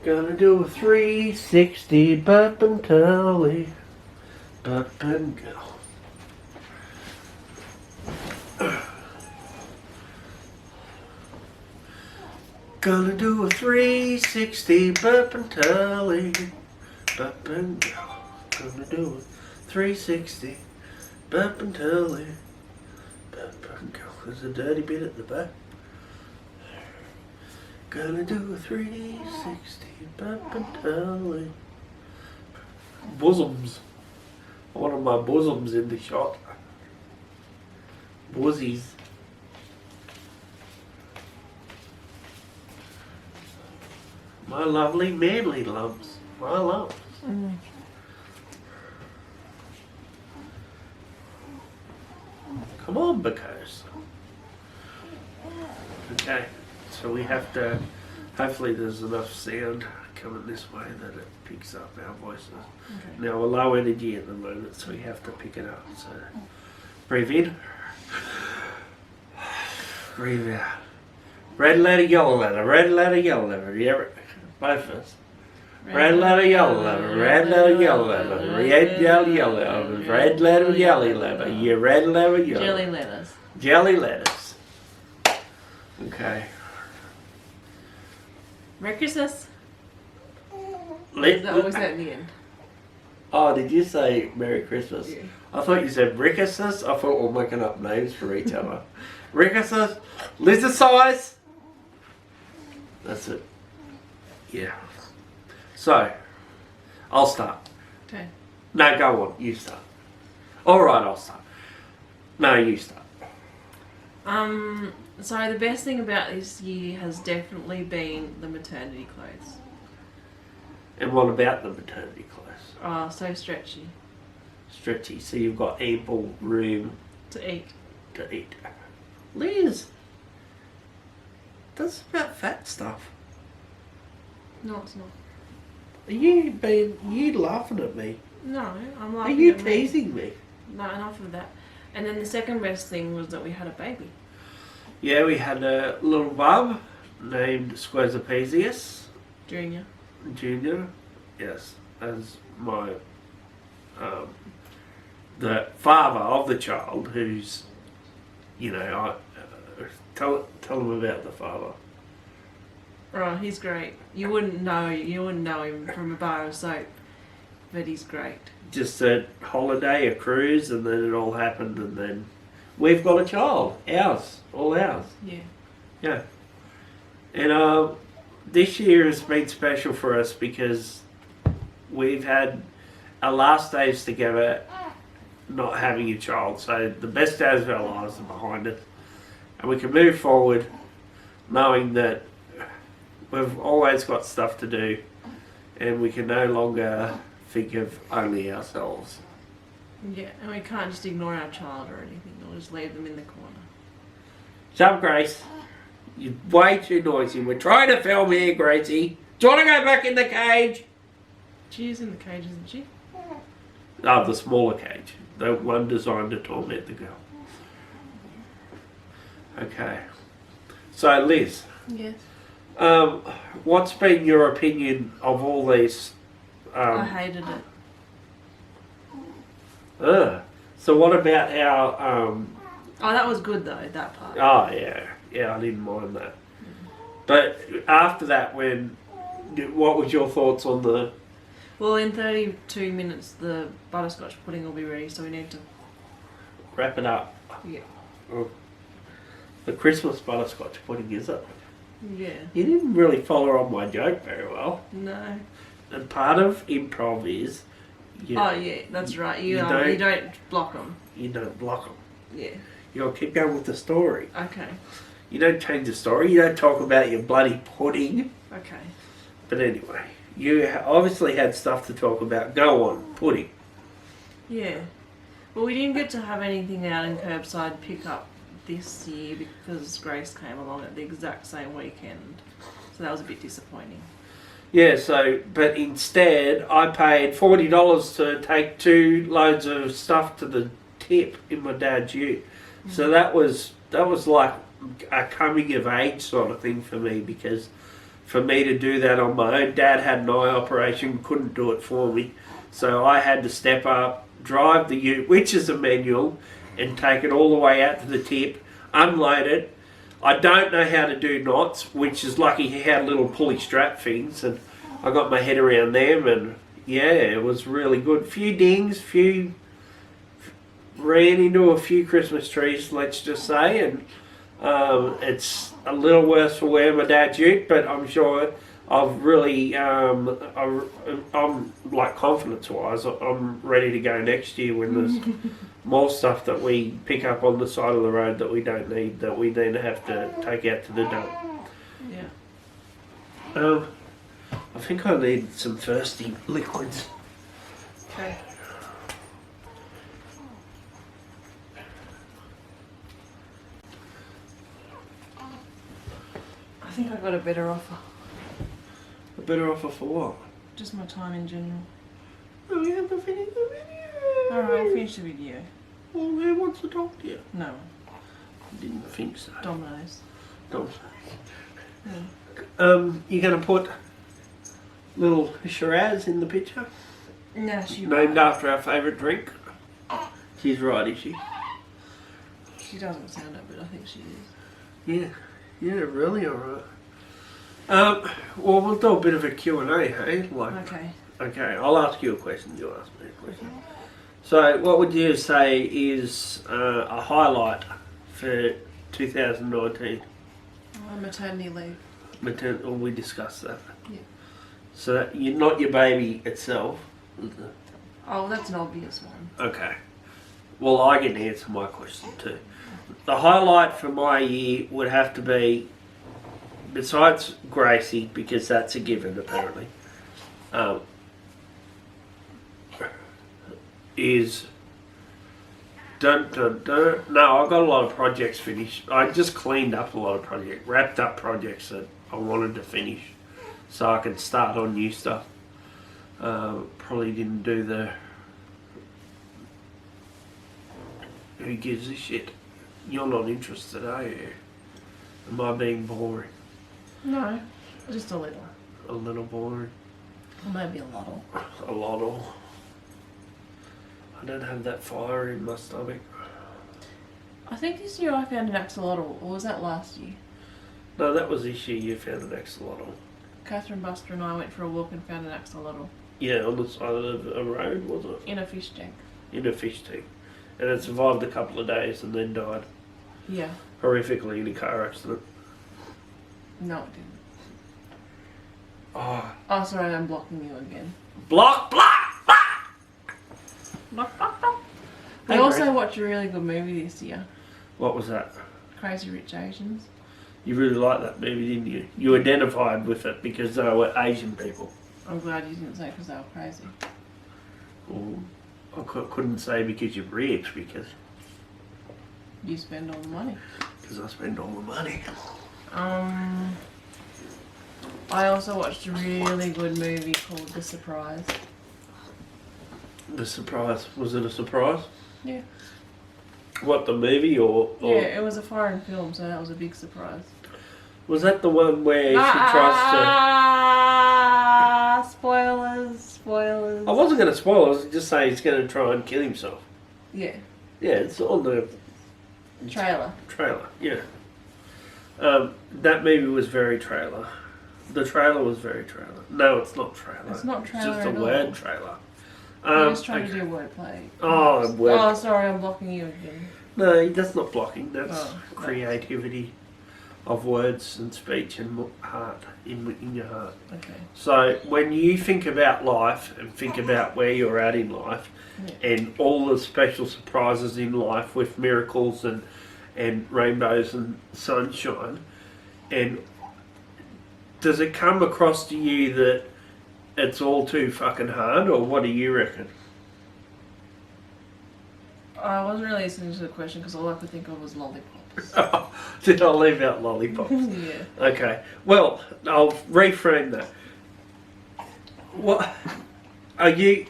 Gonna do a 360 Bub and Tully. Bub and go. Gonna do a 360 Bub and Tully. Bub and go. Gonna do a 360 Bub and Tully. Bub and go. There's a dirty bit at the back. Gonna do a 360 Bub and Tully. Bosoms. I wanted my bosoms in the shot. Bozzies. My lovely manly lumps. My lumps. Come on, because. Okay, so we have to. Hopefully, there's enough sound coming this way that it picks up our voices. Okay. Now, we're low energy at the moment, so we have to pick it up. So, breathe in. Breathe out. Red letter, yellow letter. Red letter, yellow letter. Yeah, both of us. Red letter, yellow letter. Red letter, yellow letter. Red, yellow, yellow letter. Red letter, yellow letter. Yeah, red letter, yellow. Jelly lettuce. Jelly lettuce. Okay. Merry Christmas. Let- Was that in the end? Oh, did you say Merry Christmas? Yeah. I thought you said Rickuses. I thought we were making up names for each other. Rickuses, lizard size. That's it. Yeah. So, I'll start. Okay. No, go on. You start. All right, I'll start. No, you start. So the best thing about this year has definitely been the maternity clothes. And what about the maternity clothes? Oh, so stretchy Stretchy, so you've got ample room to eat. to eat. Liz, that's about fat stuff. No, it's not. Are you laughing at me? No, I'm Are laughing you at me. teasing me? No, enough of that. And then the second best thing was that we had a baby. Yeah, we had a little bub named Squazopesius Junior. Jr. Yes, as my the father of the child, who's, tell them about the father. Oh, he's great. You wouldn't know him from a bar of soap, but he's great. Just a holiday, a cruise, and then it all happened, and then we've got a child, ours, all ours. Yeah. Yeah. And this year has been special for us because we've had our last days together not having a child. So the best days of our lives are behind us. And we can move forward knowing that we've always got stuff to do and we can no longer think of only ourselves. Yeah, and we can't just ignore our child or anything. We'll just leave them in the corner. Shut up, Grace. You're way too noisy. We're trying to film here, Gracie. Do you want to go back in the cage? She is in the cage, isn't she? Oh, the smaller cage. The one designed to torment the girl. Okay. So, Liz, Yes. what's been your opinion of all these? I hated it. So what about how? Oh, that was good though, that part. Oh yeah, I didn't mind that. But after that, what was your thoughts on the? Well, in 32 minutes, the butterscotch pudding will be ready, so we need to. Wrap it up. Yeah. The Christmas butterscotch pudding, is it? Yeah. You didn't really follow on my joke very well. No. And part of improv is, Oh yeah, that's right. You you don't block them. you don't block them. Yeah. You gotta keep going with the story. Okay. You don't change the story. You don't talk about your bloody pudding. Okay. But anyway, you obviously had stuff to talk about. Go on, pudding. Yeah. Well, we didn't get to have anything out in curbside pickup this year because Grace came along at the exact same weekend, so that was a bit disappointing. Yeah, but instead I paid $40 to take 2 loads of stuff to the tip in my dad's ute. So that was like a coming of age sort of thing for me, because for me to do that on my own. Dad had an eye operation, couldn't do it for me. So I had to step up, drive the ute, which is a manual, and take it all the way out to the tip, unload it. I don't know how to do knots, which is lucky he had little pulley strap things, and I got my head around them, and yeah, it was really good. Few dings, ran into a few Christmas trees, let's just say, and it's a little worse for wear my dad's ute, but I'm sure I've really, I'm like confidence-wise, I'm ready to go next year when there's more stuff that we pick up on the side of the road that we don't need, that we then have to take out to the dump. Yeah. I think I need some thirsty liquids. Okay. I think I got a better offer. A better offer for what? Just my time in general. Oh, we haven't finished the video. Alright, I'll finish the video. Well, who wants to talk to you? No, I didn't think so. Domino's. Don't. Yeah. You're going to put little Shiraz in the picture? No, she Named after our favourite drink. She's right, is she? She doesn't sound it, but I think she is. Yeah. Yeah, really alright. Well, we'll do a bit of a Q&A, hey? Okay, I'll ask you a question, you ask me a question. So, what would you say is a highlight for 2019? Maternity leave. Well, we discussed that. Yeah. So, you're not your baby itself. Oh, that's an obvious one. Okay. Well, I can answer my question too. The highlight for my year would have to be, besides Gracie, because that's a given apparently, is dun dun dun. No, I've got a lot of projects finished. I just cleaned up a lot of projects, wrapped up projects that I wanted to finish, so I could start on new stuff. Probably didn't do the who gives a shit. You're not interested, are you? Am I being boring? No, just a little. A little boring. Or maybe a lot. A lot of. I don't have that fire in my stomach. I think this year I found an axolotl, or was that last year? No, that was this year you found an axolotl. Catherine Buster and I went for a walk and found an axolotl. Yeah, on the side of a road, was it? In a fish tank. In a fish tank. And it survived a couple of days and then died Yeah. horrifically in a car accident. No, it didn't. Oh, Sorry, I'm blocking you again. block! Block, block, block. We Hey, also Grace. watched a really good movie this year. What was that? Crazy Rich Asians. You really liked that movie, didn't you? You identified with it because they were Asian people. I'm glad you didn't say because they were crazy. Well, I couldn't say because you're rich, because You spend all the money. I spend all the money. I also watched a really good movie called The Surprise. The surprise. Was it a surprise? Yeah. What, the movie or Yeah, it was a foreign film, so that was a big surprise. was that the one where she tries Spoilers. to... I wasn't going to spoil, I was just saying he's going to try and kill himself. Yeah, Yeah, it's on the trailer. trailer, yeah. That movie was very trailer. The trailer was very trailer. No, it's not trailer. It's not trailer just a at all. word trailer. I'm just trying okay. to do wordplay. Oh, word. Oh, sorry, I'm blocking you again. No, that's not blocking. That's Oh, creativity of words and speech and heart in your heart. Okay. So when you think about life and think about where you're at in life, Yeah. and all the special surprises in life with miracles and rainbows and sunshine, and does it come across to you that it's all too fucking hard, or what do you reckon? I wasn't really listening to the question because all I could think of was lollipops. Did I leave out lollipops? Yeah. Okay. Well, I'll reframe that. What are you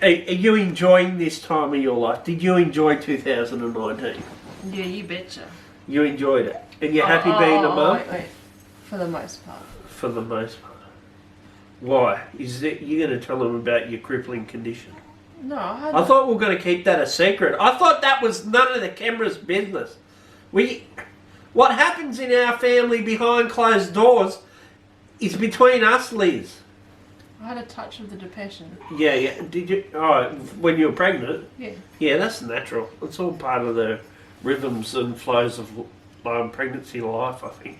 enjoying this time of your life? Did you enjoy 2019? Yeah, you betcha. You enjoyed it, and you're happy being a mum Wait. For the most part. for the most part. Why? Is it you going to tell them about your crippling condition? No, I I thought we were going to keep that a secret. I thought that was none of the camera's business. What happens in our family behind closed doors is between us, Liz. had a touch of the depression. Yeah. Did you? Oh, when you were pregnant? Yeah. Yeah, that's natural. It's all part of the rhythms and flows of pregnancy life, I think.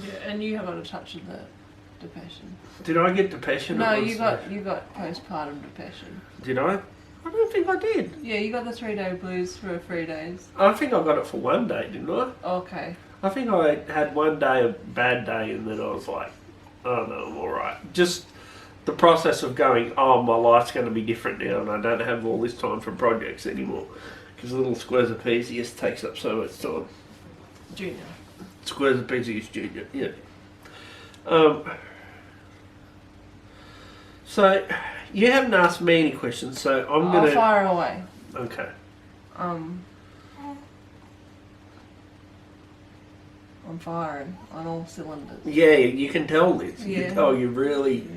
Yeah, and you have got a touch of the depression. Did I get depression? No, at one you stage? got postpartum depression. Did I? I don't think I did. Yeah, you got the 3-day blues for 3 days. I think I got it for one day, didn't I? Okay. I think I had one day, a bad day, and then I was like, oh no, I'm alright. Just the process of going, oh, my life's going to be different now, and I don't have all this time for projects anymore. Because little Squarespace takes up so much time. Junior. Squarespace Junior, yeah. So, you haven't asked me any questions, so I'm going I'll to... fire away. Okay. I'm firing on all cylinders. Yeah, you can tell this. You Yeah. can tell you really...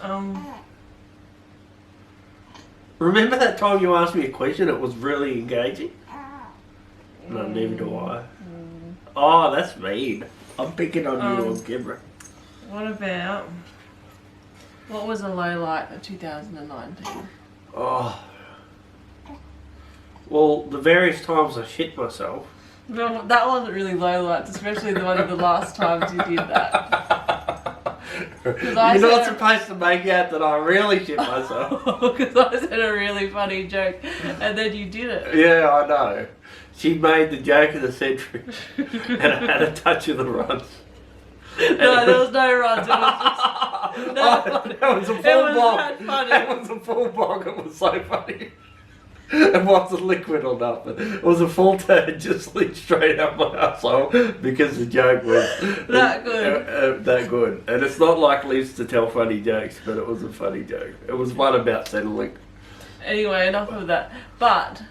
Yeah. Remember that time you asked me a question? It was really engaging? No, neither do I. Oh, that's mean. I'm picking on you on camera. What about... What was a low light of 2019? Oh. Well, the various times I shit myself. Well, that wasn't really low lights, especially the one of the last times you did that. You're I not said- supposed to make out that I really shit myself. Because I said a really funny joke, and then you did it. Yeah, I know. She made the joke of the century, and I had a touch of the runs. No, there was no runs. It was just... That was a It full was bog. that funny. That was a full bog. It was so funny. It wasn't liquid or nothing. It was a full turd just leaked straight out my asshole because the joke was That good. that good. And it's not like Liz to tell funny jokes, but it was a funny joke. It was one about settling. Anyway, enough of that. But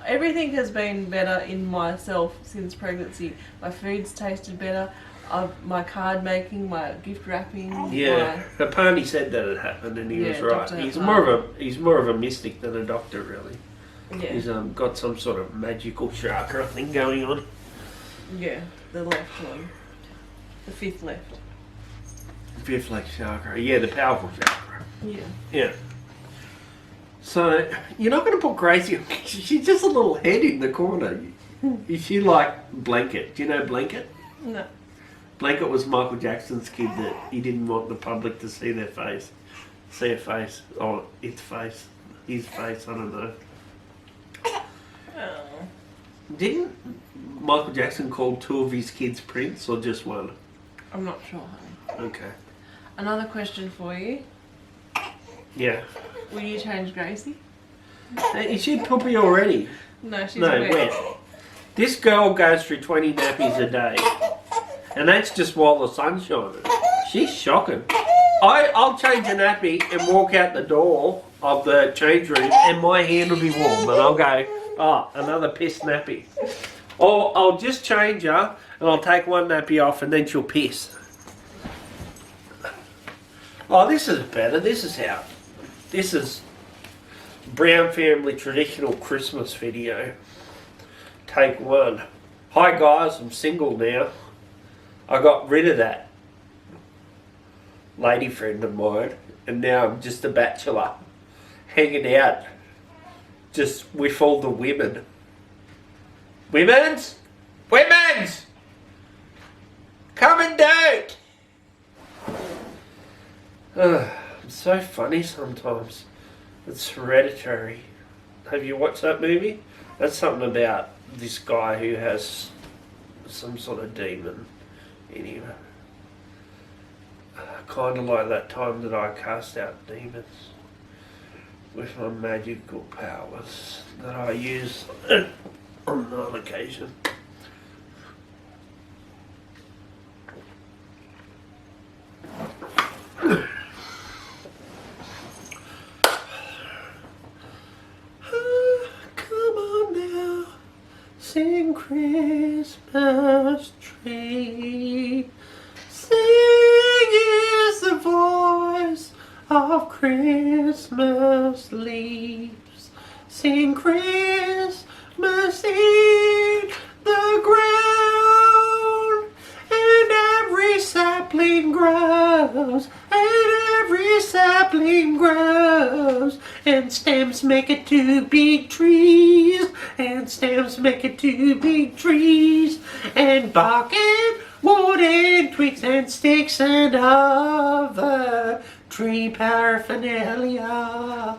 everything has been better in myself since pregnancy. My food's tasted better. My card making, my gift wrapping. Yeah, Hapani said that it happened, and he was Yeah, right. Dr. He's Hapani. more of a mystic than a doctor, really. Yeah, He's got some sort of magical chakra thing going on. yeah, the left one, the fifth left. Fifth leg chakra, yeah, the powerful chakra. Yeah. Yeah. So you're not going to put Gracie on. She's just a little head in the corner. Is she like Blanket? Do you know Blanket? No. Blanket was Michael Jackson's kid that he didn't want the public to see their face. See her face. Or its face. His face, I don't know. Oh. Didn't Michael Jackson call 2 of his kids Prince or just one? I'm not sure, honey. Okay. Another question for you. Yeah. Will you change Gracie? Is she poopy already? No, she's No, wet. wet. This girl goes through 20 nappies a day. And that's just while the sun's shining. She's shocking. I'll change a nappy and walk out the door of the change room and my hand will be warm and I'll go, oh, another piss nappy. Or I'll just change her and I'll take one nappy off and then she'll piss. Oh, this is better. This is Brown Family traditional Christmas video. Take 1. Hi guys, I'm single now. I got rid of that lady friend of mine and now I'm just a bachelor hanging out just with all the women. Women's! Come and date! I'm so funny sometimes. It's Hereditary. Have you watched that movie? That's something about this guy who has some sort of demon in him. Kind of like that time that I cast out demons with my magical powers that I use on occasion. Come on now, sing Christmas tree. Sing is the voice of Christmas leaves sing Christmas in the ground, and every sapling grows, and stems make it two big trees, and stems make it two big trees, and bark and wood and twigs and sticks and other tree paraphernalia.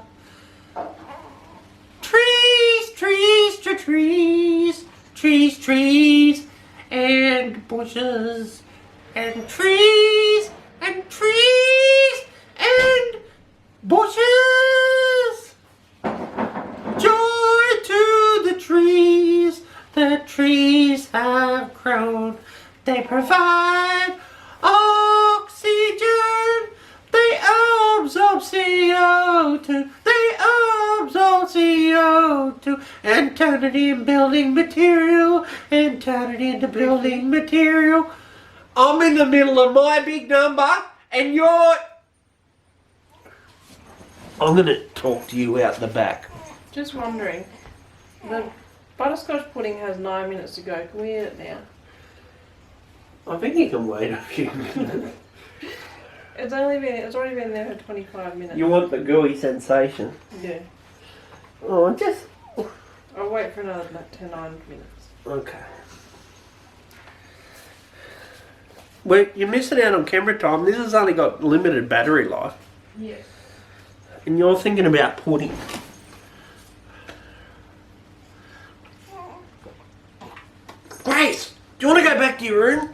Trees, trees, trees, trees, trees, and bushes, and trees, and trees, and bushes. Joy to the trees have grown. They provide oxygen. They absorb CO2. They absorb CO2 and turn it in building material. And turn it into building material. I'm in the middle of my big number, and you're... I'm going to talk to you out the back. Just wondering, the butterscotch pudding has 9 minutes to go. Can we eat it now? I think you can wait a few minutes. It's already been there for 25 minutes. You want the gooey sensation? Yeah. Oh, just... I'll wait for another 9 minutes. Okay. Well, you're missing out on camera time. This has only got limited battery life. Yeah. And you're thinking about pudding. Grace, do you want to go back to your room?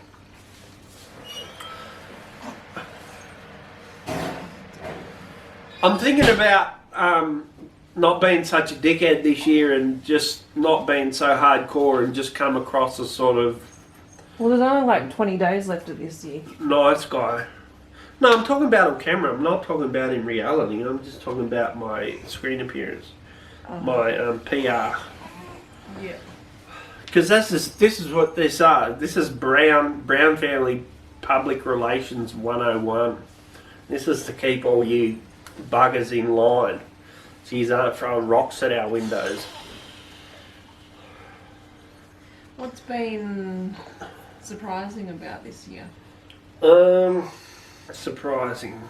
I'm thinking about not being such a dickhead this year and just not being so hardcore and just come across as sort of Well, there's only like 20 days left of this year. nice guy. No, I'm talking about on camera. I'm not talking about in reality. I'm just talking about my screen appearance, my PR. Yeah. Because this is what this are. This is Brown Family Public Relations 101. This is to keep all you buggers in line. So you aren't throwing rocks at our windows. What's been surprising about this year? Surprising.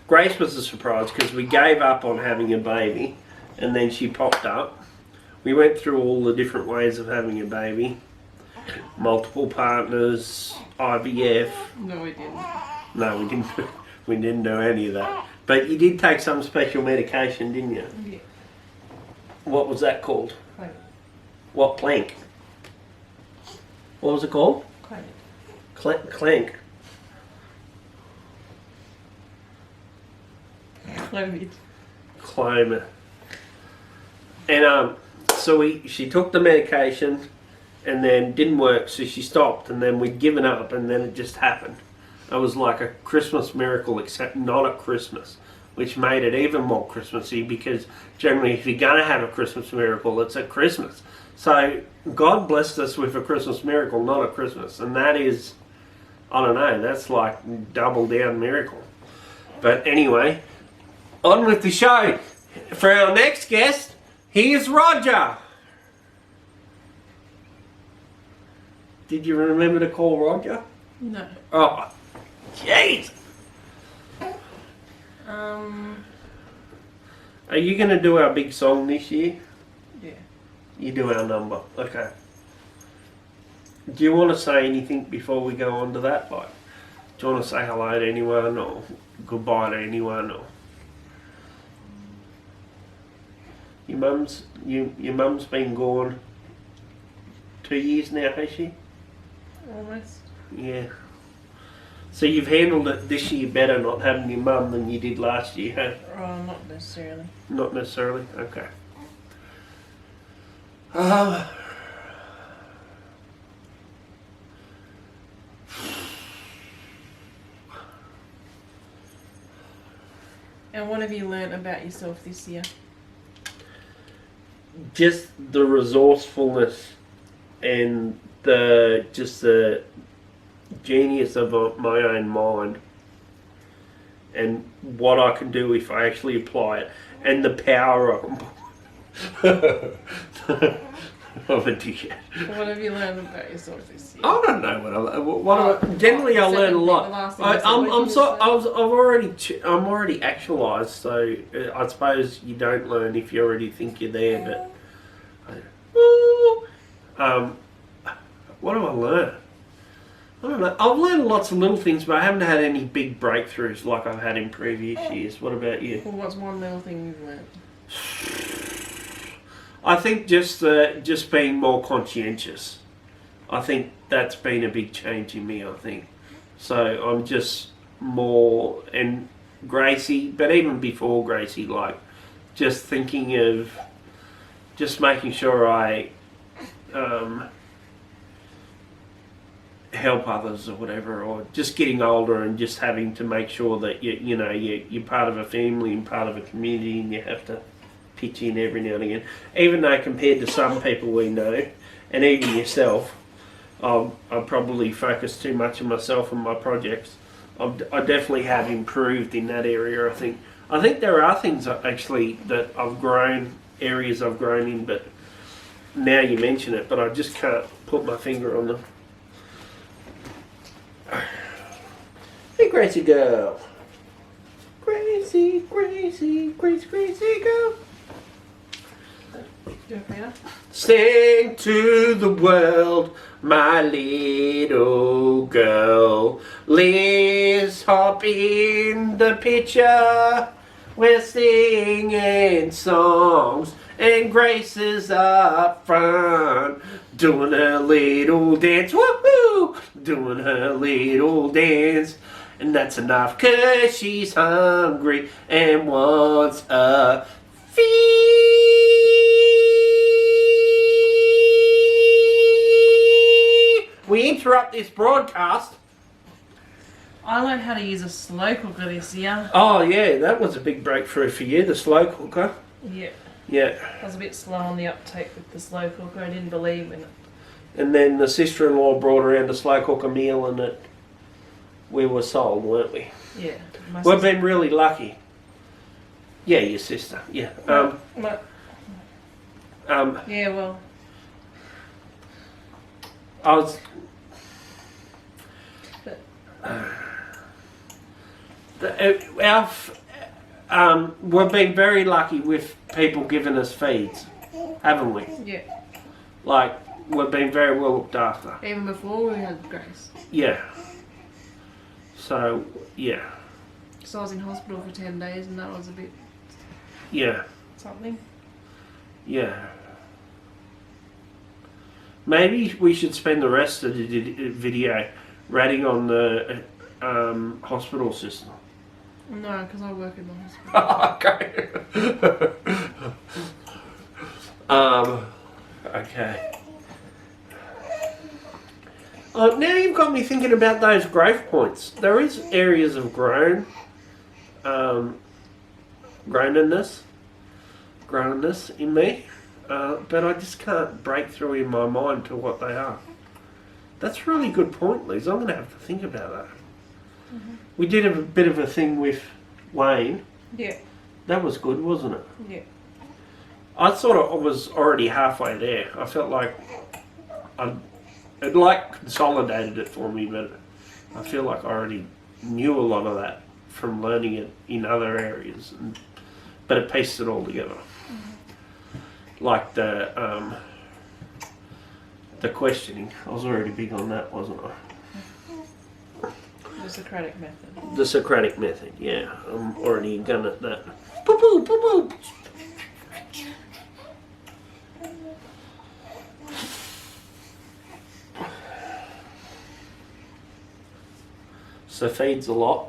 Grace was a surprise because we gave up on having a baby and then she popped up. We went through all the different ways of having a baby. Multiple partners, IVF. No, we didn't. No, we didn't. We didn't do any of that. But you did take some special medication, didn't you? Yeah. What was that called? Climate. What plank? What was it called? Climate. Clank. Climate. Climate. And so she took the medication and then didn't work, so she stopped, and then we'd given up, and then it just happened. It was like a Christmas miracle, except not at Christmas, which made it even more Christmassy, because generally if you're going to have a Christmas miracle, it's at Christmas. So God blessed us with a Christmas miracle, not at Christmas, and that is, I don't know, that's like double down miracle. But anyway, on with the show. For our next guest, here's Roger. Did you remember to call Roger? No. Oh, jeez. Are you going to do our big song this year? Yeah. You do our number. Okay. Do you want to say anything before we go on to that? Like, do you want to say hello to anyone or goodbye to anyone? Or your mum's been gone 2 years now, has she? Almost. Yeah. So you've handled it this year better not having your mum than you did last year, huh? Oh, not necessarily. Not necessarily? Okay. And what have you learnt about yourself this year? Just the resourcefulness and the genius of my own mind, and what I can do if I actually apply it, and the power of a dickhead. What have you learned about yourself this year? I don't know generally I learn a lot. I'm already actualized, so I suppose you don't learn if you already think you're there. But what have I learned? I don't know. I've learned lots of little things, but I haven't had any big breakthroughs like I've had in previous years. What about you? Well, what's one little thing you've learned? I think just being more conscientious. I think that's been a big change in me, I think. So I'm just more, and Gracie, but even before Gracie, like just thinking of just making sure I help others or whatever, or just getting older and just having to make sure that you're part of a family and part of a community, and you have to pitch in every now and again. Even though compared to some people we know, and even yourself, I probably focus too much on myself and my projects. I definitely have improved in that area. I think there are things actually that I've grown, areas I've grown in, but now you mention it, but I just can't put my finger on them. Hey, Gracie girl. Gracie girl. Do it, Peter. Sing to the world, my little girl. Let's hop in the picture. We're singing songs, and Grace is up front, doing her little dance. Woohoo! Doing her little dance. And that's enough, 'cause she's hungry and wants a feed. We interrupt this broadcast. I learned how to use a slow cooker this year. Oh yeah, that was a big breakthrough for you, the slow cooker. Yeah. Yeah. I was a bit slow on the uptake with the slow cooker. I didn't believe in it. And then the sister-in-law brought around a slow cooker meal, and we were sold, weren't we? Yeah. We've been really lucky. Yeah, your sister. Yeah. Yeah, well. I was. We've been very lucky with people giving us feeds, haven't we? Yeah. Like, we've been very well looked after. Even before we had Grace. Yeah. So, yeah. So I was in hospital for 10 days, and that was a bit Yeah. something. Yeah. Maybe we should spend the rest of the video ratting on the hospital system. No, because I work in the hospital. Okay. Okay. Oh, now you've got me thinking about those growth points. There is areas of grownness in me, but I just can't break through in my mind to what they are. That's a really good point, Liz. I'm going to have to think about that. Mm-hmm. We did a bit of a thing with Wayne. Yeah. That was good, wasn't it? Yeah. I thought I was already halfway there. I felt like it like consolidated it for me, but I feel like I already knew a lot of that from learning it in other areas, but it pieced it all together. Mm-hmm. Like the questioning, I was already big on that, wasn't I? The Socratic method. The Socratic method, yeah. I'm already good at that. Poo-poo, poo-poo. So feeds a lot.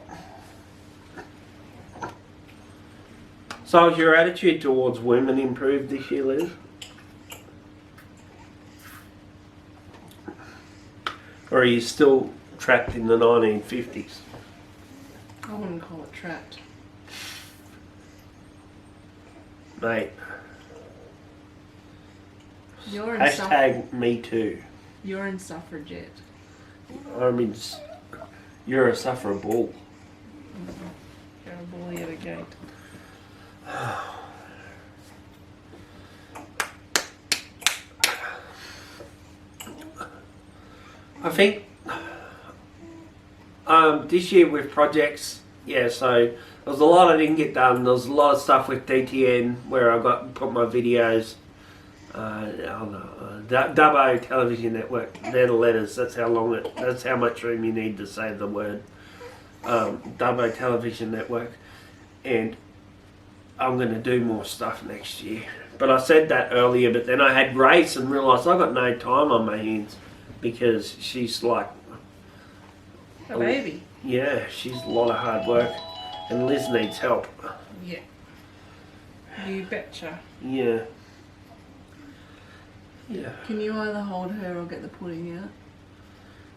So has your attitude towards women improved this year, Liz? Or are you still trapped in the 1950s? I wouldn't call it trapped. Mate. You're in Hashtag me too. You're in gate. I think this year with projects, yeah, so there was a lot I didn't get done. There was a lot of stuff with DTN where I got put my videos. Dubbo Television Network. They're the letters. That's how long it. That's how much room you need to say the word. Dubbo Television Network, and I'm going to do more stuff next year. But I said that earlier. But then I had Grace and realised I got no time on my hands because she's like A baby. yeah, she's a lot of hard work, and Liz needs help. Yeah. You betcha. Yeah. Yeah. Can you either hold her or get the pudding out?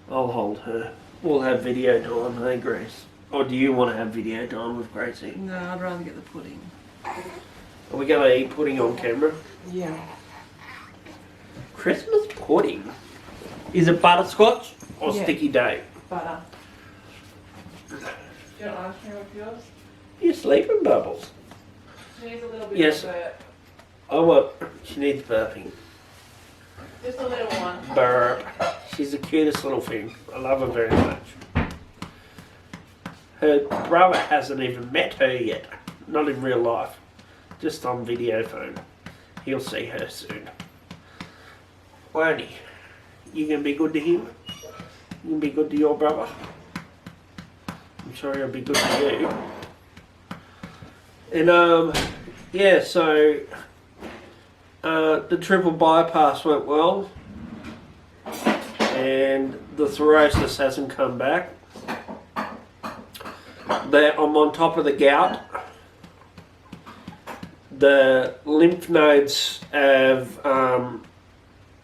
I'll hold her. We'll have video time, hey Grace? Or do you want to have video time with Gracie? No, I'd rather get the pudding. Are we going to eat pudding on camera? Yeah. Christmas pudding? Is it butterscotch or Yeah. sticky date? Butter. Do you want ice cream with yours? You're sleeping bubbles. She needs a little bit Yes. of burp. Oh, what? She needs burping. Just a little one. Burp. She's the cutest little thing. I love her very much. Her brother hasn't even met her yet. Not in real life. Just on video phone. He'll see her soon. Won't he? You gonna be good to him? You gonna be good to your brother? I'm sure he'll be good to you. And yeah, so the triple bypass went well, and the cirrhosis hasn't come back. I'm on top of the gout. The lymph nodes have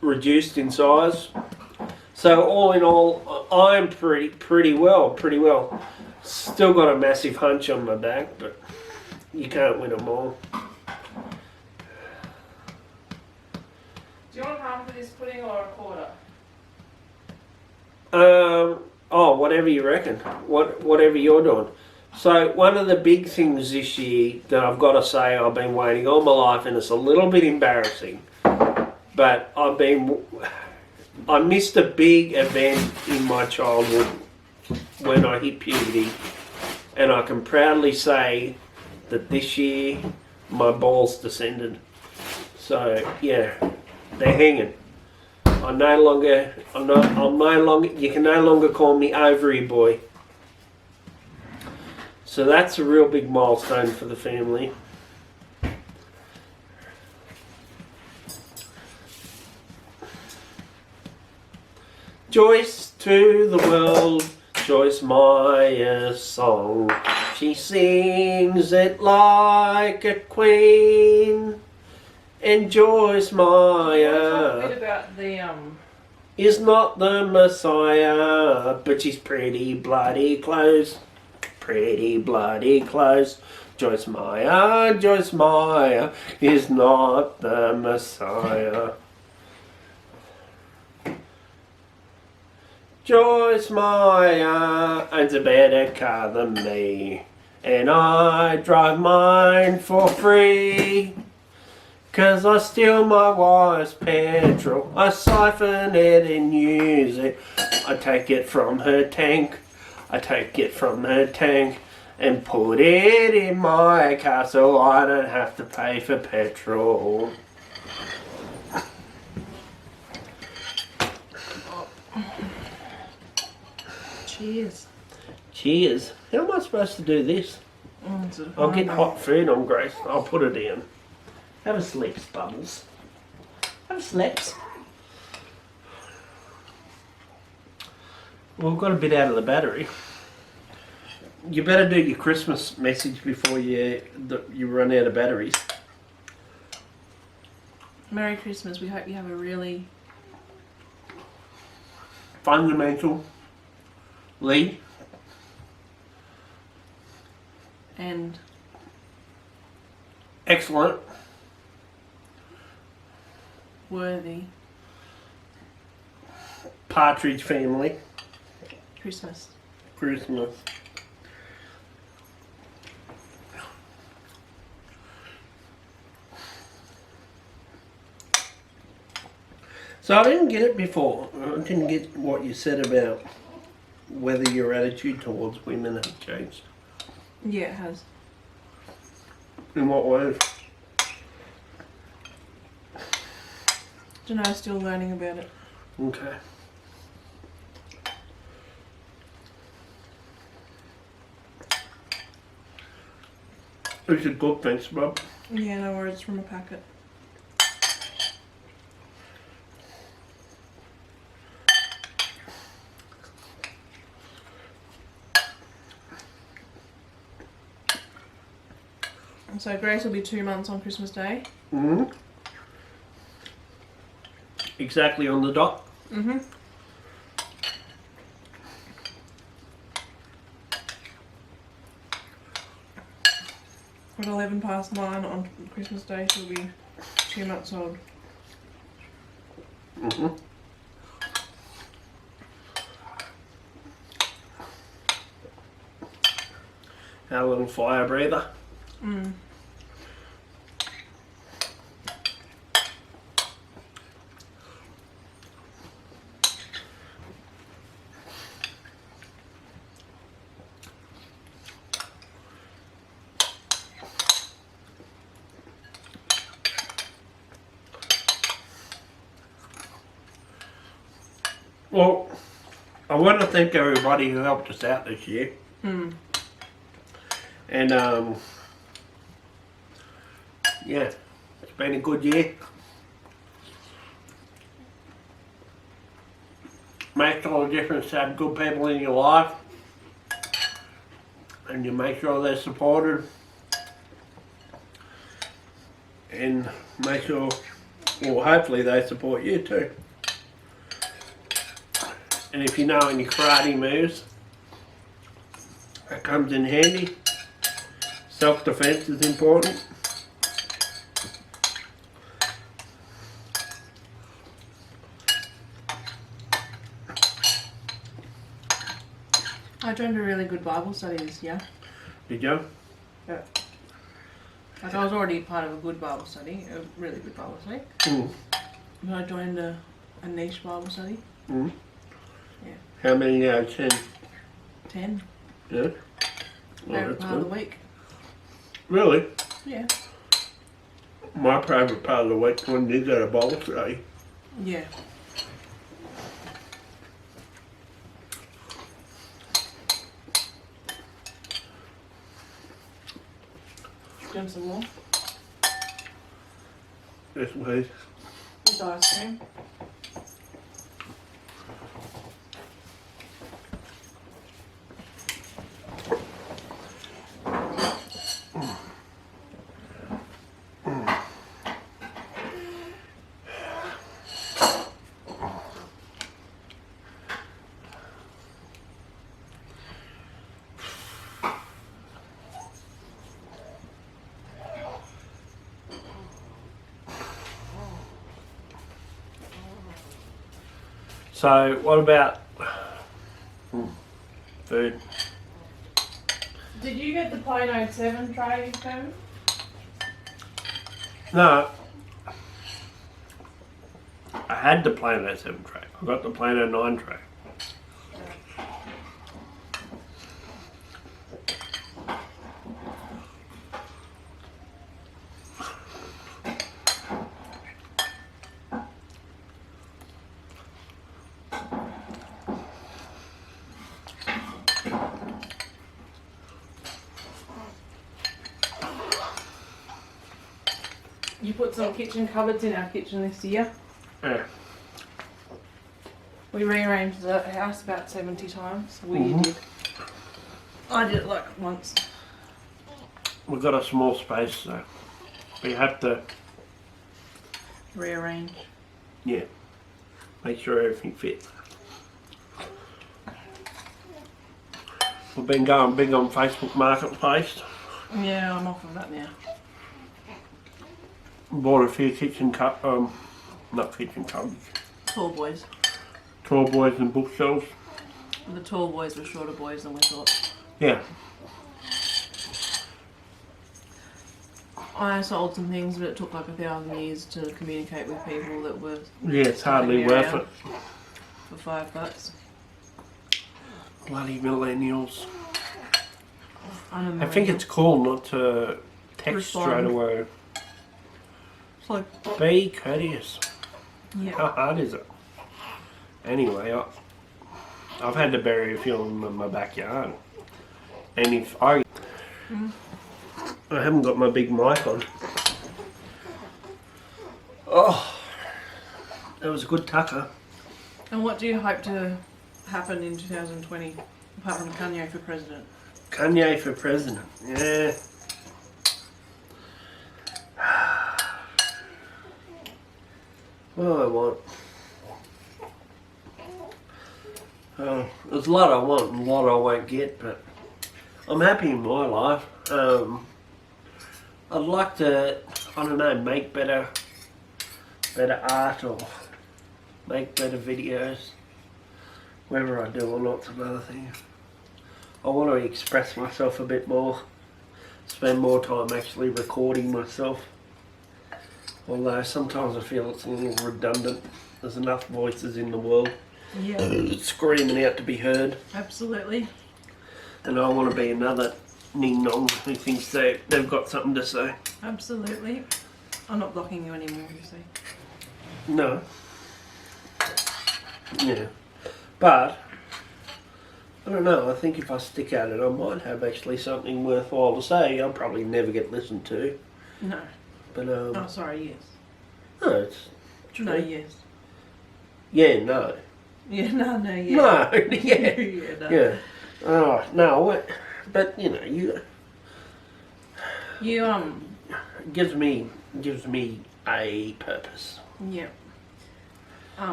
reduced in size. So all in all, I'm pretty well. Still got a massive hunch on my back, but you can't win them all. Do you want half of this pudding or a quarter? Whatever you reckon. Whatever you're doing. So one of the big things this year that I've got to say I've been waiting all my life, and it's a little bit embarrassing, but I missed a big event in my childhood when I hit puberty, and I can proudly say that this year my balls descended. So yeah, they're hanging. I'm no longer. You can no longer call me ovary boy. So that's a real big milestone for the family. Joyce to the world, Joyce Meyer's song. She sings it like a queen. And Joyce Meyer A bit about the is not the Messiah, but she's pretty bloody close. Pretty bloody close. Joyce Meyer is not the Messiah. Joyce Meyer owns a better car than me, and I drive mine for free. 'Cause I steal my wife's petrol, I siphon it and use it. I take it from her tank, and put it in my car so I don't have to pay for petrol. cheers. Cheers. How am I supposed to do this? I'll get hot food on Grace. I'll put it in. Have a sleeps, Bubbles. Have a sleeps. Well, we've got a bit out of the battery. You better do your Christmas message before you run out of batteries. Merry Christmas. We hope you have a really Fundamental. Lee. and Excellent. worthy Partridge family. Christmas. Christmas. So I didn't get it before. I didn't get what you said about whether your attitude towards women has changed. Yeah, it has. In what ways? Don't know, still learning about it. Okay. This is good, thanks, Bob. Yeah, no worries, from a packet. So Grace will be 2 months on Christmas Day. Mm-hmm. Exactly on the dot. Mm-hmm. At 11 past 9 on Christmas Day, she'll be 2 months old. Mm-hmm. Our little fire breather. Mm. Well, I want to thank everybody who helped us out this year. Mm. And, yeah, it's been a good year. Makes all the difference to have good people in your life. And you make sure they're supported. And make sure, well, hopefully they support you too. And if you know any karate moves, that comes in handy. Self-defense is important. I joined a really good Bible study this year. Did you? Yeah. Like I was already part of a good Bible study, a really good Bible study. Mm. But I joined a niche Bible study. Mm. Yeah. How many out of 10? 10. Yeah. Well, Favourite that's part of the good. week. Really? Yeah. My favourite part of the week when you go to Bible study. Yeah. Doing some more. This way. With ice cream. So, what about food? Did you get the Plano 7 tray, Kevin? No. I had the Plano 7 tray. I got the Plano 9 tray. You put some kitchen cupboards in our kitchen this year. Yeah. We rearranged the house about 70 times. We Mhm. did. I did it like once. We've got a small space, so we have to, Rearrange. yeah, make sure everything fits. We've been going big on Facebook Marketplace. Yeah, I'm off of that now. Bought a few kitchen not kitchen cupboards, Tall boys. tall boys and bookshelves. The tall boys were shorter boys than we thought. Yeah. I sold some things, but it took like 1,000 years to communicate with people that were Yeah, it's hardly worth it. for $5. Bloody millennials. I I think it's cool not to text Respond. straight away. It's like, Be courteous. How yeah. hard is it? Anyway, I've had to bury a few of them in my backyard. And if I haven't got my big mic on. Oh, that was a good tucker. And what do you hope to happen in 2020, apart from Kanye for president? Kanye for president. Yeah. What do I want? There's a lot I want and a lot I won't get, but I'm happy in my life. I'd like to, I don't know, make better art or make better videos, whether I do or lots of other things. I want to express myself a bit more, spend more time actually recording myself. Although sometimes I feel it's a little redundant. There's enough voices in the world Yeah, screaming out to be heard. absolutely. And I want to be another Ning Nong who thinks they've got something to say. Absolutely. I'm not blocking you anymore, you see. No. Yeah. But, I don't know, I think if I stick at it I might have actually something worthwhile to say. I'll probably never get listened to. No. But, Oh, sorry, yes. no, it's true. No, yes. Yeah, no. Yeah, no, yeah. No, yeah. Yeah, no. Yeah. Oh, no, but, you know, You, it gives me a purpose. yeah.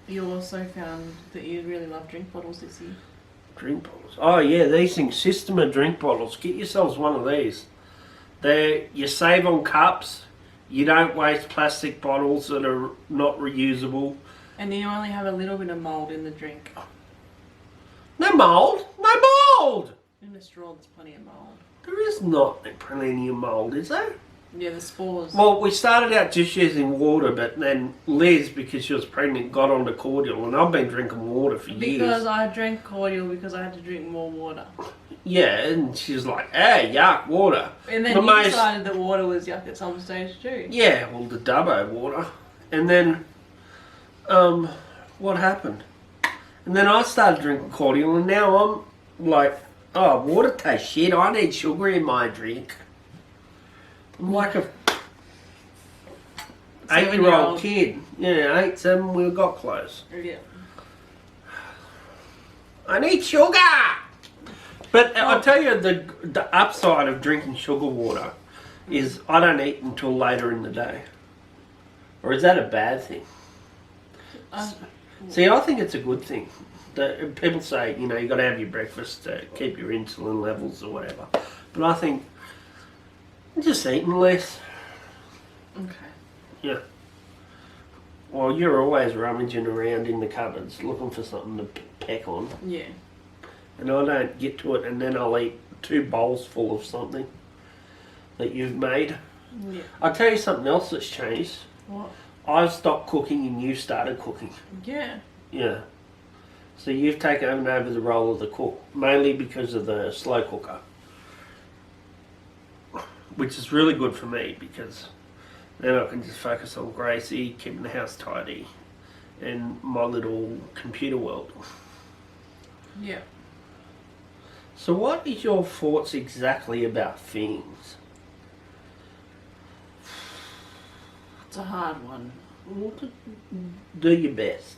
You also found that you really love drink bottles this year. Drink bottles. Oh yeah, these things, Systema drink bottles. Get yourselves one of these. You save on cups. You don't waste plastic bottles that are not reusable. And you only have a little bit of mould in the drink. No mould. No mould. In the straw, there's plenty of mould. There is not plenty of mould, is there? Yeah, the spores. Well, we started out just using water, but then Liz, because she was pregnant, got onto cordial, and I've been drinking water for years. Because I drank cordial because I had to drink more water. Yeah, and she was like, "Hey, yuck, water." And then you decided that water was yuck at some stage too. Yeah, well, the Dubbo water. And then, what happened? And then I started drinking cordial, and now I'm like, oh, water tastes shit. I need sugar in my drink. I'm like a 8-year-old kid. Yeah, 8, 7, we got close. Yeah. I need sugar! But I'll tell you, the upside of drinking sugar water is I don't eat until later in the day. Or is that a bad thing? See, I think it's a good thing. People say, you know, you got to have your breakfast to keep your insulin levels or whatever. But I think just eating less. Okay. Yeah. Well, you're always rummaging around in the cupboards looking for something to peck on. Yeah. And I don't get to it, and then I'll eat 2 bowls full of something that you've made. Yeah. I'll tell you something else that's changed. What? I've stopped cooking and you've started cooking. Yeah. Yeah. So you've taken over the role of the cook, mainly because of the slow cooker. Which is really good for me because then I can just focus on Gracie, keeping the house tidy, and my little computer world. Yeah. So what is your thoughts exactly about things? It's a hard one. Do your best.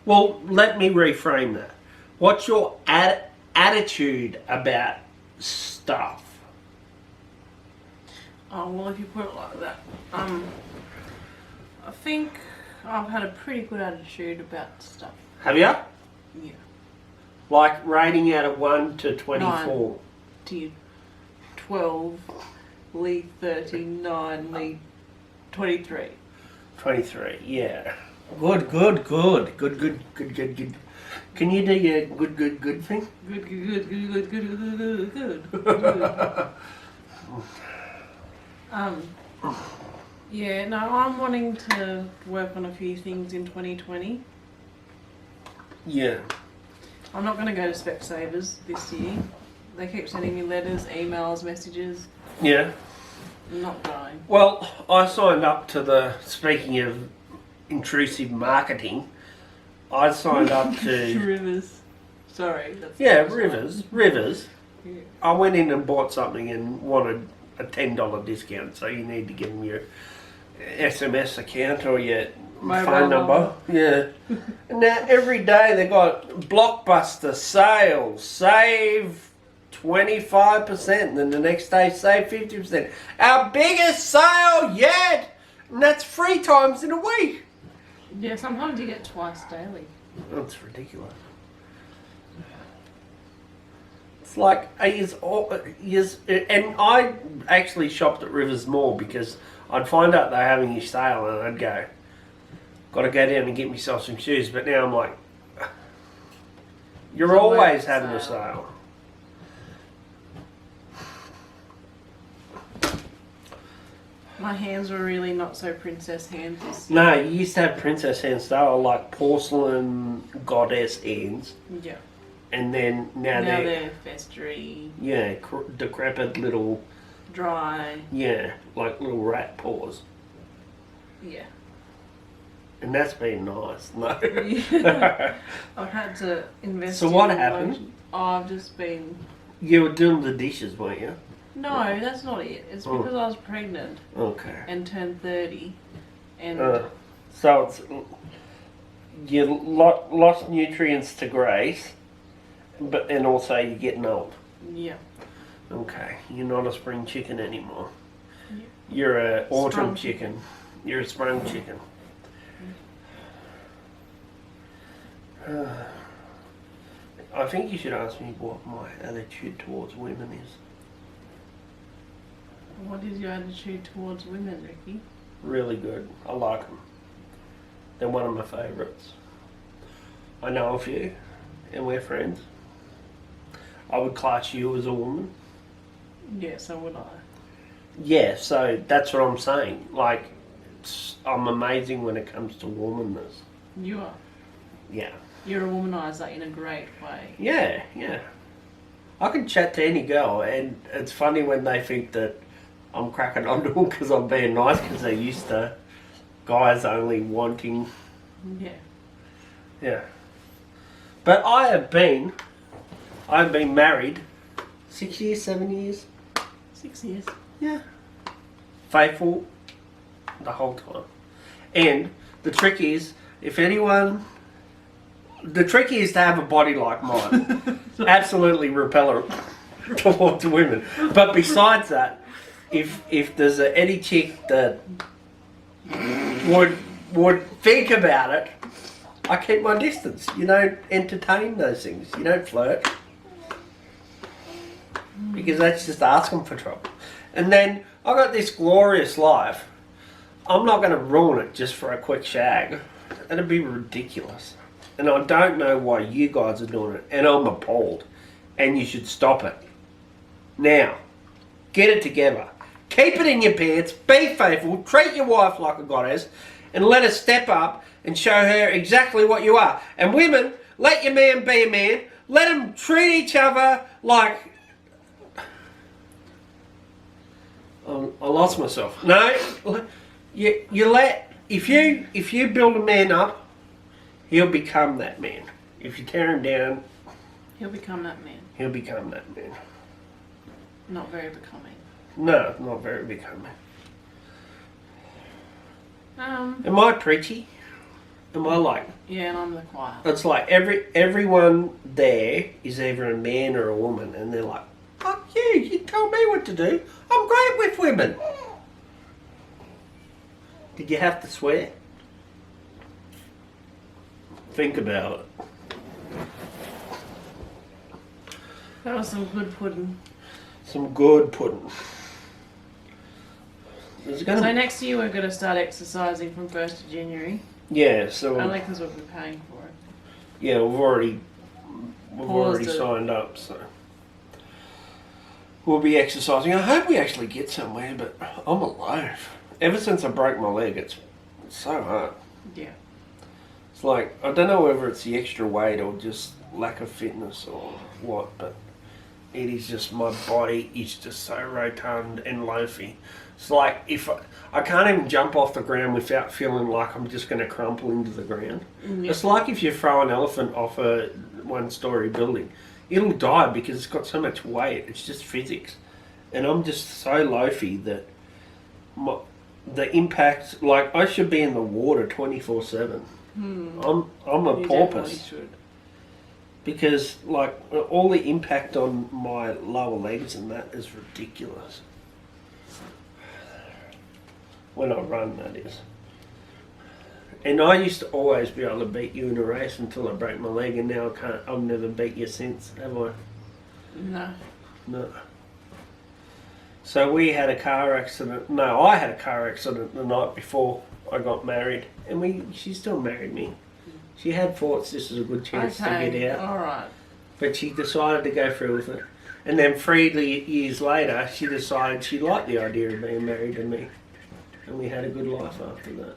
Well, let me reframe that. What's your attitude about stuff? Oh, well, if you put it like that, I think I've had a pretty good attitude about stuff. Have you? Yeah. Like rating out of 1 to 24. 9 to 12, Lee 39, Lee 23. 23, yeah. Good. Can you do your good thing? Good. Yeah, no, I'm wanting to work on a few things in 2020. Yeah. I'm not going to go to Specsavers this year. They keep sending me letters, emails, messages. Yeah. I'm not going. Well, I signed up to the, speaking of intrusive marketing, I signed up to, Rivers. Sorry. That's Rivers. Yeah. I went in and bought something and wanted a $10 discount, so you need to give them your SMS account or your Mobile phone number. Yeah. And now every day they got blockbuster sales, save 25%, and then the next day save 50%. Our biggest sale yet! And that's 3 times in a week. Yeah, sometimes you get twice daily. That's ridiculous. It's like, and I actually shopped at Rivers more because I'd find out they're having a sale and I'd go, got to go down and get myself some shoes. But now I'm like, you're always having a sale. My hands were really not so princess hands this year. No, you used to have princess hands. They were like porcelain goddess hands. Yeah. And then now they're festery, decrepit little, dry. like little rat paws. Yeah. And that's been nice. No. Yeah. I've had to invest. So what happened? Oh, I've just been. You were doing the dishes, weren't you? No, that's not it. It's because I was pregnant Okay. and turned 30, and So it's you lost nutrients to grace, and also you're getting old. yeah. Okay, you're not a spring chicken anymore. Yeah. You're a autumn Sprung chicken. You're a spring chicken. I think you should ask me what my attitude towards women is. What is your attitude towards women, Ricky? Really good. I like them. They're one of my favourites. I know a few, and we're friends. I would class you as a woman. Yeah, so would I. Yeah, so that's what I'm saying. Like, I'm amazing when it comes to womanness. You are. Yeah. You're a womanizer in a great way. Yeah. I can chat to any girl, and it's funny when they think that I'm cracking on to them because I'm being nice because they're used to guys only wanting. Yeah. Yeah. But I've been married 6 years, 7 years. 6 years. Yeah. Faithful the whole time. And the trick is, the trick is to have a body like mine. Absolutely repellent towards women. But besides that, if there's any chick that would think about it, I keep my distance. You don't entertain those things. You don't flirt. Because that's just asking for trouble. And then I got this glorious life. I'm not going to ruin it just for a quick shag. It'd be ridiculous. And I don't know why you guys are doing it. And I'm appalled. And you should stop it. Now, get it together. Keep it in your pants. Be faithful. Treat your wife like a goddess. And let her step up and show her exactly what you are. And women, let your man be a man. Let them treat each other like... I lost myself. No, you let... If you build a man up, he'll become that man. If you tear him down... He'll become that man. He'll become that man. Not very becoming. No, not very becoming. Am I preachy? Am I like... Yeah, and I'm the choir. It's like everyone there is either a man or a woman, and they're like, fuck you tell me what to do. I'm great with women. Did you have to swear? Think about it. That was some good pudding. Some good pudding. So next year we're going to start exercising from 1st of January. Yeah, so Only because we've been paying for it. yeah, we've already Paused it. signed up, so we'll be exercising. I hope we actually get somewhere, but I'm alive. Ever since I broke my leg, it's so hard. Yeah. It's like, I don't know whether it's the extra weight or just lack of fitness or what, but it is just, my body is just so rotund and loafy. It's like, if I can't even jump off the ground without feeling like I'm just going to crumple into the ground. Yeah. It's like if you throw an elephant off a one-story building. It'll die because it's got so much weight. It's just physics. And I'm just so loafy that the impact, like, I should be in the water 24/7. I'm a You definitely porpoise. should. Because, like, all the impact on my lower legs and that is ridiculous. When I run, that is. And I used to always be able to beat you in a race until I broke my leg, and now I can't. I've never beat you since, have I? No. No. So we had a car accident. No, I had a car accident the night before I got married, and she still married me. She had thoughts this was a good chance to get out, Alright. but she decided to go through with it. And then 3 years later, she decided she liked the idea of being married to me, and we had a good life after that.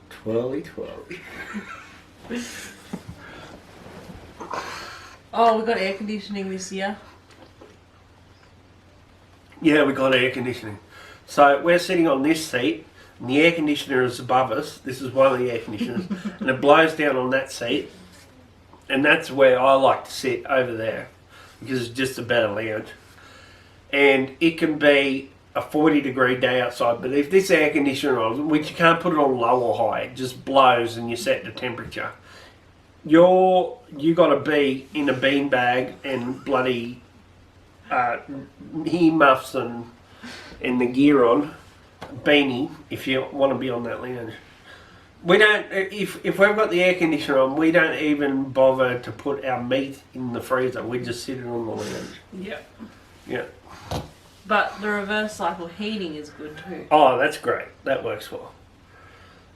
Twirly, twirly. Oh, we got air conditioning this year. Yeah, we got air conditioning. So we're sitting on this seat, and the air conditioner is above us. This is one of the air conditioners, and it blows down on that seat, and that's where I like to sit, over there, because it's just a better lounge. And it can be a 40-degree day outside, but if this air conditioner on, which you can't put it on low or high, it just blows and you set the temperature. You got to be in a beanbag and bloody earmuffs and the gear on, beanie, if you want to be on that lounge. We don't. If we've got the air conditioner on, we don't even bother to put our meat in the freezer. We just sit it on the lounge. Yep. Yeah. But the reverse cycle heating is good too. Oh, that's great. That works well.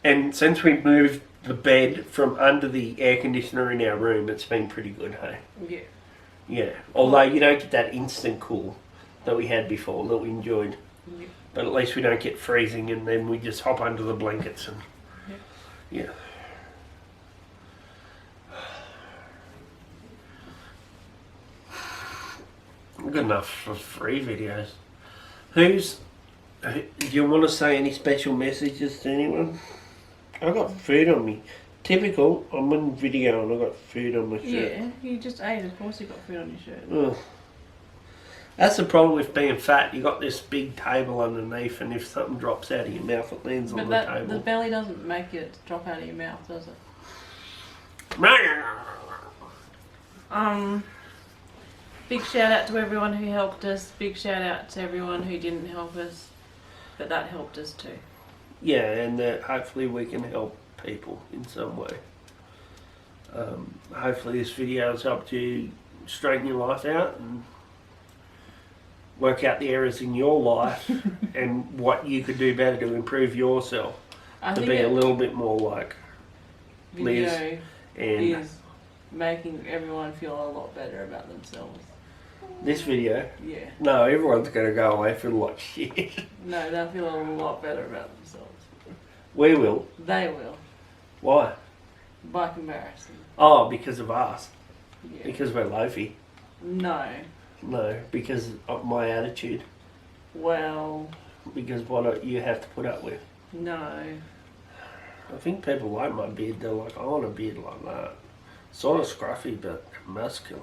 And since we moved the bed from under the air conditioner in our room, it's been pretty good, hey? Yeah. Yeah. Although you don't get that instant cool that we had before, that we enjoyed. Yeah. But at least we don't get freezing, and then we just hop under the blankets and... Yeah. Good enough for 3 videos. Do you want to say any special messages to anyone? I got food on me. Typical, I'm on video and I got food on my shirt. Yeah, you just ate. Of course you got food on your shirt. Ugh. That's the problem with being fat. You got this big table underneath, and if something drops out of your mouth, it lands on the table. The belly doesn't make it drop out of your mouth, does it? Big shout out to everyone who helped us. Big shout out to everyone who didn't help us, but that helped us too. Yeah, and hopefully we can help people in some way. Hopefully this video has helped you straighten your life out and work out the errors in your life and what you could do better to improve yourself. I To think be a that little bit more like Liz video and is making everyone feel a lot better about themselves. this video. Yeah. No, everyone's going to go away feeling like shit. No, they'll feel a lot better about themselves. We will. They will. Why? By comparison. Oh, because of us. Yeah. Because we're loafy. No. No, because of my attitude. Well, Because what you have to put up with. no. I think people like my beard. They're like, I want a beard like that. Sort of scruffy, but muscular.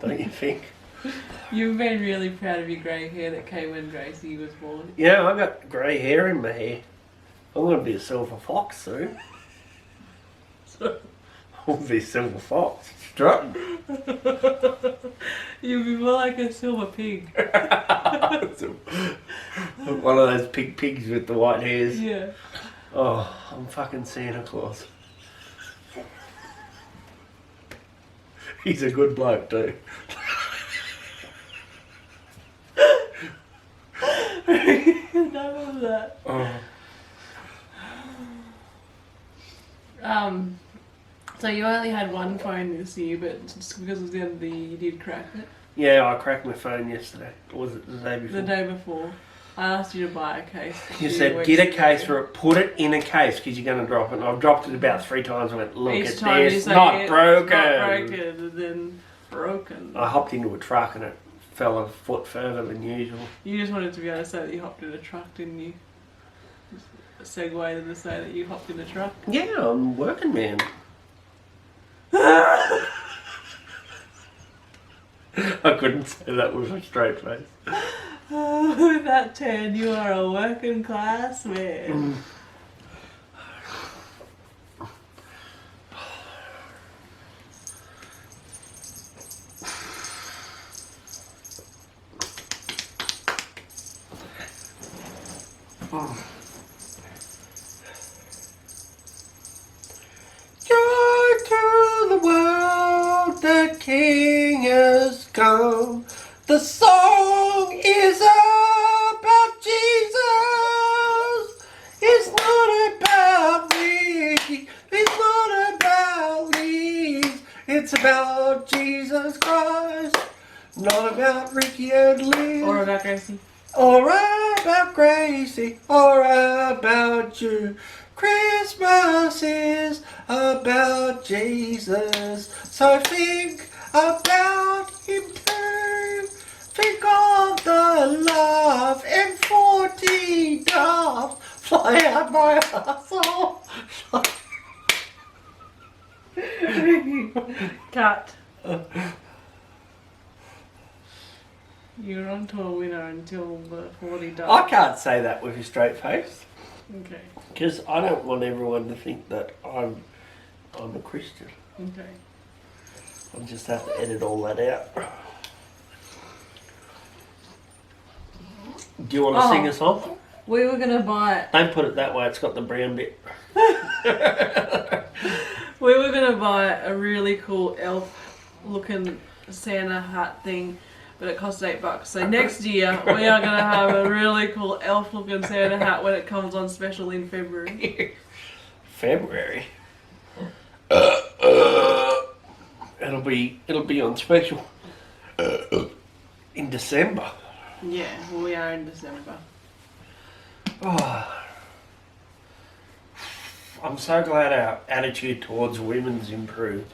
Don't you think? You've been really proud of your grey hair that came when Gracie was born. Yeah, I got grey hair in my hair. I'm going to be a silver fox soon. I'll be a silver fox. Strutting. You'll be more like a silver pig. One of those pigs with the white hairs. Yeah. Oh, I'm fucking Santa Claus. He's a good bloke too. Enough of that. Oh. So you only had one phone this year, but just because it was the end of the year, you did crack it. Yeah, I cracked my phone yesterday. Or was it the day before? The day before, I asked you to buy a case. You few said, weeks get a ago. case for it, put it in a case because you're going to drop it. And I've dropped it about 3 times. I went, look Each at time you this, say not it's broken. not broken, and then broken. I hopped into a truck and it fell a foot further than usual. You just wanted to be able to say that you hopped in a truck, didn't you? A segue to say that you hopped in a truck. Yeah, I'm working, man. I couldn't say that with a straight face. Oh, with that tan, you are a working class man. Joy to the world, the King has come. The song is about Jesus. It's not about me. It's not about Liz. It's about Jesus Christ. Not about Ricky and Liz. Or about Gracie. Or about Gracie. Or about you. Christmas is about Jesus. So think about him too. Think of the love and 40 doves fly out my asshole. Cut. You're on to a winner until the 40 dies. I can't say that with a straight face Okay. because I don't want everyone to think that I'm a Christian. Okay. I'll just have to edit all that out. Do you want to sing a song? We were gonna buy. Don't put it that way, it's got the brown bit. We were gonna buy a really cool elf-looking Santa hat thing, but it cost $8. So next year we are gonna have a really cool elf-looking Santa hat when it comes on special in February. February. It'll be on special in December. Yeah, well, we are in December. Oh, I'm so glad our attitude towards women's improved.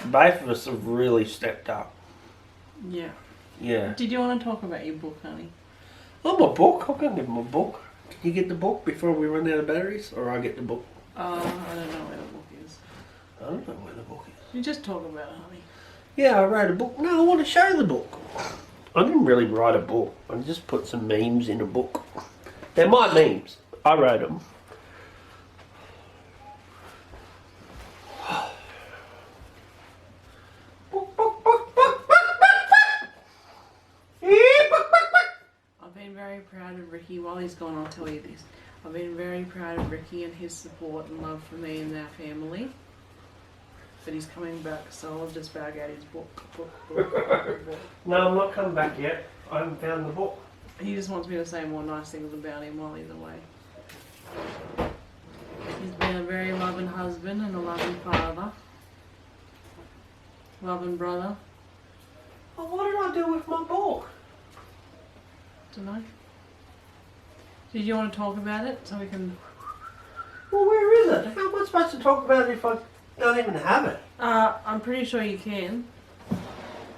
Both of us have really stepped up. Yeah. Yeah. Did you want to talk about your book, honey? Oh, my book. I can give him a book. Can you get the book before we run out of batteries, or I get the book? I don't know where the book is. I don't know where the book is. You just talk about it, honey. Yeah, I wrote a book. No, I want to show the book. I didn't really write a book. I just put some memes in a book. They're my memes. I wrote them. I've been very proud of Ricky. While he's gone, I'll tell you this. I've been very proud of Ricky and his support and love for me and our family. But he's coming back, so I'll just bag out his book. No, I'm not coming back yet. I haven't found the book. He just wants me to say more nice things about him while he's away. He's been a very loving husband and a loving father. Loving brother. Oh, what did I do with my book? Dunno. Did you want to talk about it so we can... Well, where is it? How am I supposed to talk about it if I don't even have it? I'm pretty sure you can.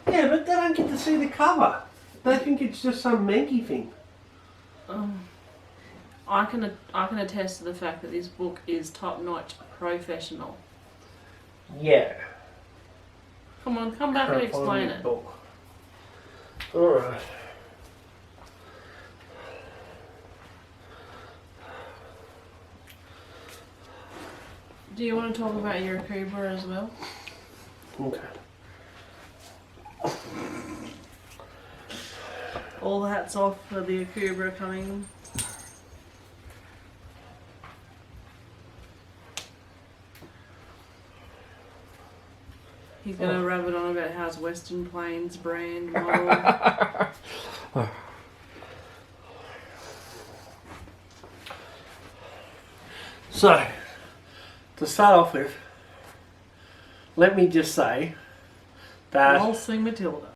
Yeah, but they don't get to see the cover. They think it's just some manky thing. I can attest to the fact that this book is top-notch professional. Yeah. Come on, come back and explain it. Book. Alright. Do you want to talk about your Cobra as well? Okay. All hats off for the Akubra coming. He's going to rabbit on about how it's Western Plains brand model. So, to start off with, let me just say that Waltzing Matilda.